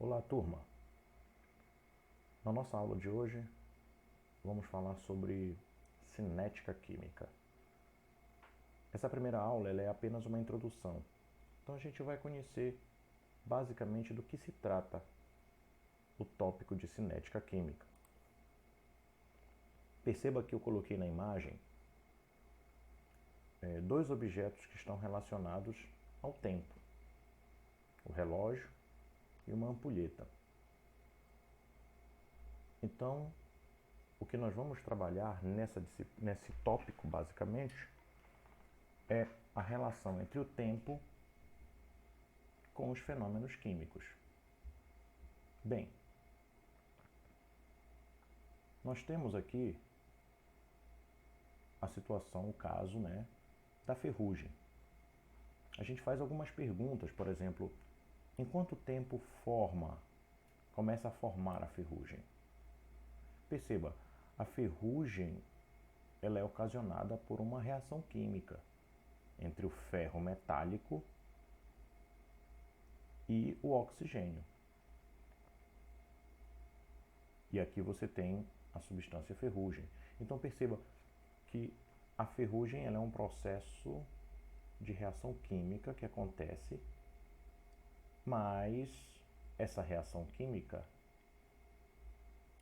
Olá, turma! Na nossa aula de hoje, vamos falar sobre cinética química. Essa primeira aula é apenas uma introdução, então a gente vai conhecer basicamente do que se trata o tópico de cinética química. Perceba que eu coloquei na imagem dois objetos que estão relacionados ao tempo, o relógio e uma ampulheta. Então, o que nós vamos trabalhar nesse tópico, basicamente, é a relação entre o tempo com os fenômenos químicos. Bem, nós temos aqui a situação, o caso, da ferrugem. A gente faz algumas perguntas, por exemplo, em quanto tempo começa a formar a ferrugem? Perceba, a ferrugem ela é ocasionada por uma reação química entre o ferro metálico e o oxigênio. E aqui você tem a substância ferrugem. Então perceba que a ferrugem ela é um processo de reação química que acontece, mas essa reação química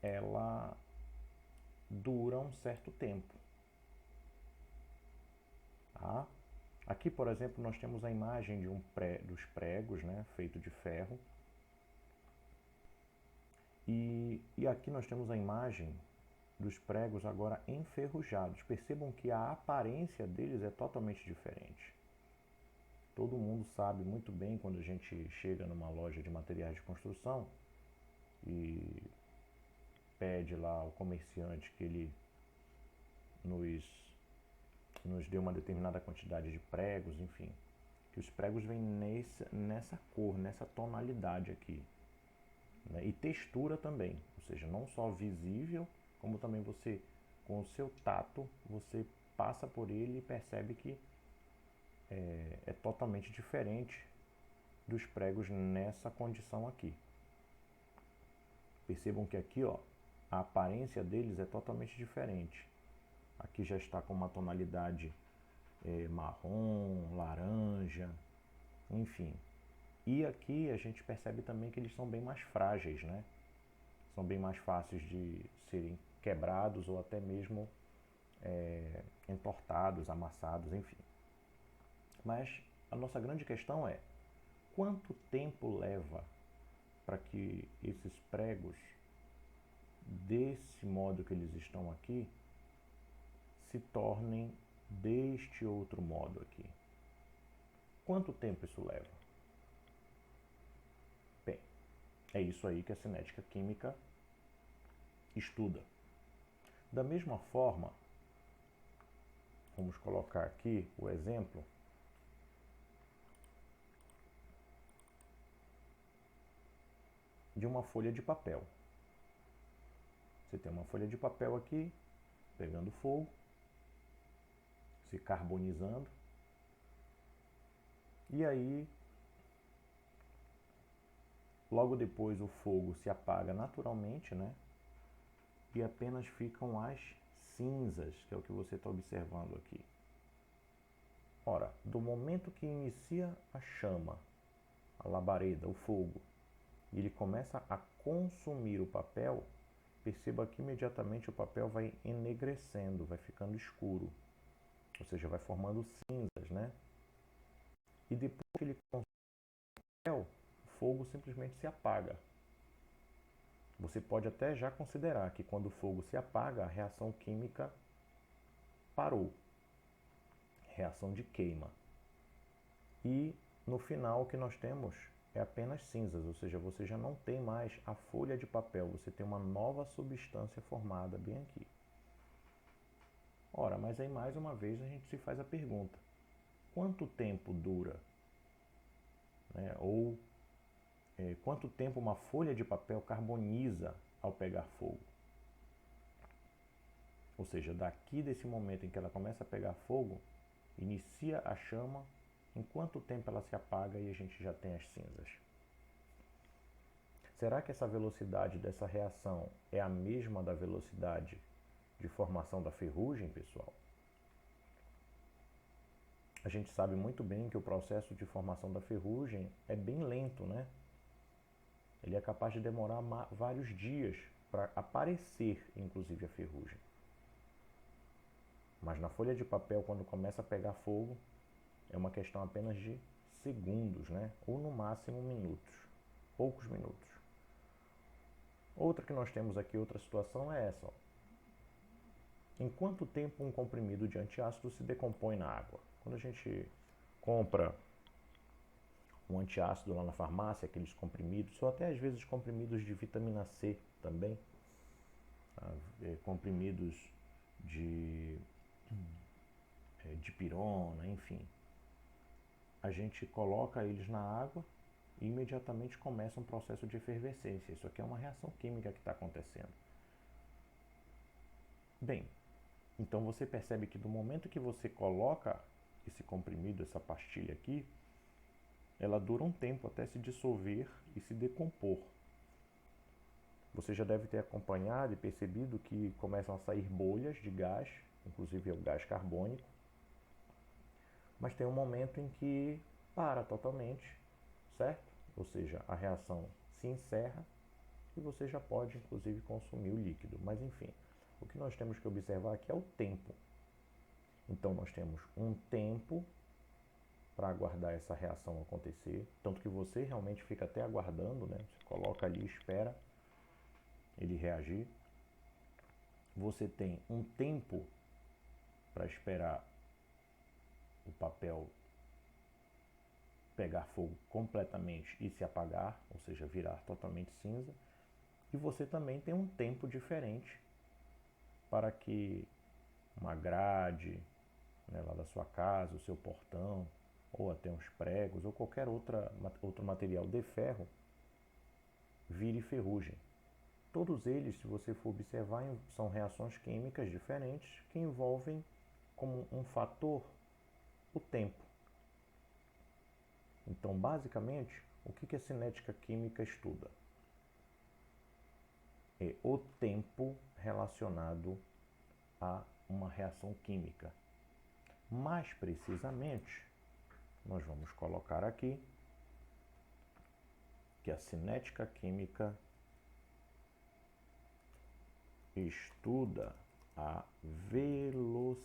ela dura um certo tempo. Tá? Aqui, por exemplo, nós temos a imagem de dos pregos, feito de ferro. E aqui nós temos a imagem dos pregos agora enferrujados. Percebam que a aparência deles é totalmente diferente. Todo mundo sabe muito bem quando a gente chega numa loja de materiais de construção e pede lá ao comerciante que ele nos dê uma determinada quantidade de pregos, enfim, que os pregos vêm nessa cor, nessa tonalidade aqui. Né? E textura também, ou seja, não só visível, como também você, com o seu tato, você passa por ele e percebe que é totalmente diferente dos pregos nessa condição aqui. Percebam que aqui, ó, a aparência deles é totalmente diferente. Aqui já está com uma tonalidade marrom, laranja, enfim. E aqui a gente percebe também que eles são bem mais frágeis, né? São bem mais fáceis de serem quebrados ou até mesmo entortados, amassados, enfim. Mas a nossa grande questão é: quanto tempo leva para que esses pregos, desse modo que eles estão aqui, se tornem deste outro modo aqui? Quanto tempo isso leva? Bem, é isso aí que a cinética química estuda. Da mesma forma, vamos colocar aqui o exemplo de uma folha de papel. Você tem uma folha de papel aqui, pegando fogo, se carbonizando, e aí, logo depois o fogo se apaga naturalmente, né? E apenas ficam as cinzas, que é o que você está observando aqui. Ora, do momento que inicia a chama, a labareda, o fogo, e ele começa a consumir o papel, perceba que imediatamente o papel vai enegrecendo, vai ficando escuro, ou seja, vai formando cinzas, né? E depois que ele consome o papel, o fogo simplesmente se apaga. Você pode até já considerar que quando o fogo se apaga, a reação química parou. Reação de queima. E no final o que nós temos é apenas cinzas, ou seja, você já não tem mais a folha de papel, você tem uma nova substância formada bem aqui. Ora, mas aí mais uma vez a gente se faz a pergunta: quanto tempo dura? Ou quanto tempo uma folha de papel carboniza ao pegar fogo? Ou seja, daqui desse momento em que ela começa a pegar fogo, inicia a chama, em quanto tempo ela se apaga e a gente já tem as cinzas? será que essa velocidade dessa reação é a mesma da velocidade de formação da ferrugem, pessoal? A gente sabe muito bem que o processo de formação da ferrugem é bem lento, né? Ele é capaz de demorar vários dias para aparecer, inclusive, a ferrugem. Mas na folha de papel, quando começa a pegar fogo, é uma questão apenas de segundos, né? Ou no máximo minutos, poucos minutos. Outra que nós temos aqui, outra situação é essa. Ó. Em quanto tempo um comprimido de antiácido se decompõe na água? Quando a gente compra um antiácido lá na farmácia, aqueles comprimidos, ou até às vezes comprimidos de vitamina C também, comprimidos de dipirona, enfim. A gente coloca eles na água e imediatamente começa um processo de efervescência. Isso aqui é uma reação química que está acontecendo. Bem, então você percebe que do momento que você coloca esse comprimido, essa pastilha aqui, ela dura um tempo até se dissolver e se decompor. Você já deve ter acompanhado e percebido que começam a sair bolhas de gás, inclusive é o gás carbônico, mas tem um momento em que para totalmente, certo? Ou seja, a reação se encerra e você já pode, inclusive, consumir o líquido. Mas, enfim, o que nós temos que observar aqui é o tempo. Então, nós temos um tempo para aguardar essa reação acontecer, tanto que você realmente fica até aguardando, né? Você coloca ali e espera ele reagir. Você tem um tempo para esperar o papel pegar fogo completamente e se apagar, ou seja, virar totalmente cinza. E você também tem um tempo diferente para que uma grade, né, lá da sua casa, o seu portão, ou até uns pregos, ou qualquer outro material de ferro, vire ferrugem. Todos eles, se você for observar, são reações químicas diferentes que envolvem como um fator o tempo. Então, basicamente, o que a cinética química estuda? É o tempo relacionado a uma reação química. Mais precisamente, nós vamos colocar aqui que a cinética química estuda a velocidade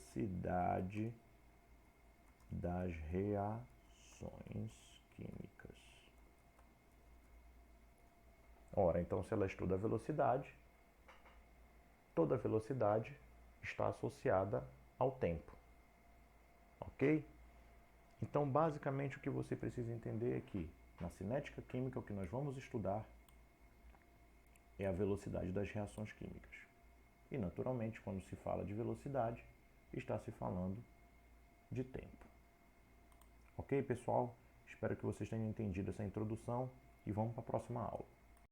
das reações químicas. Ora, então se ela estuda a velocidade, toda velocidade está associada ao tempo. Ok? Então, basicamente, o que você precisa entender é que na cinética química o que nós vamos estudar é a velocidade das reações químicas. E, naturalmente, quando se fala de velocidade, está se falando de tempo. Ok, pessoal? Espero que vocês tenham entendido essa introdução e vamos para a próxima aula.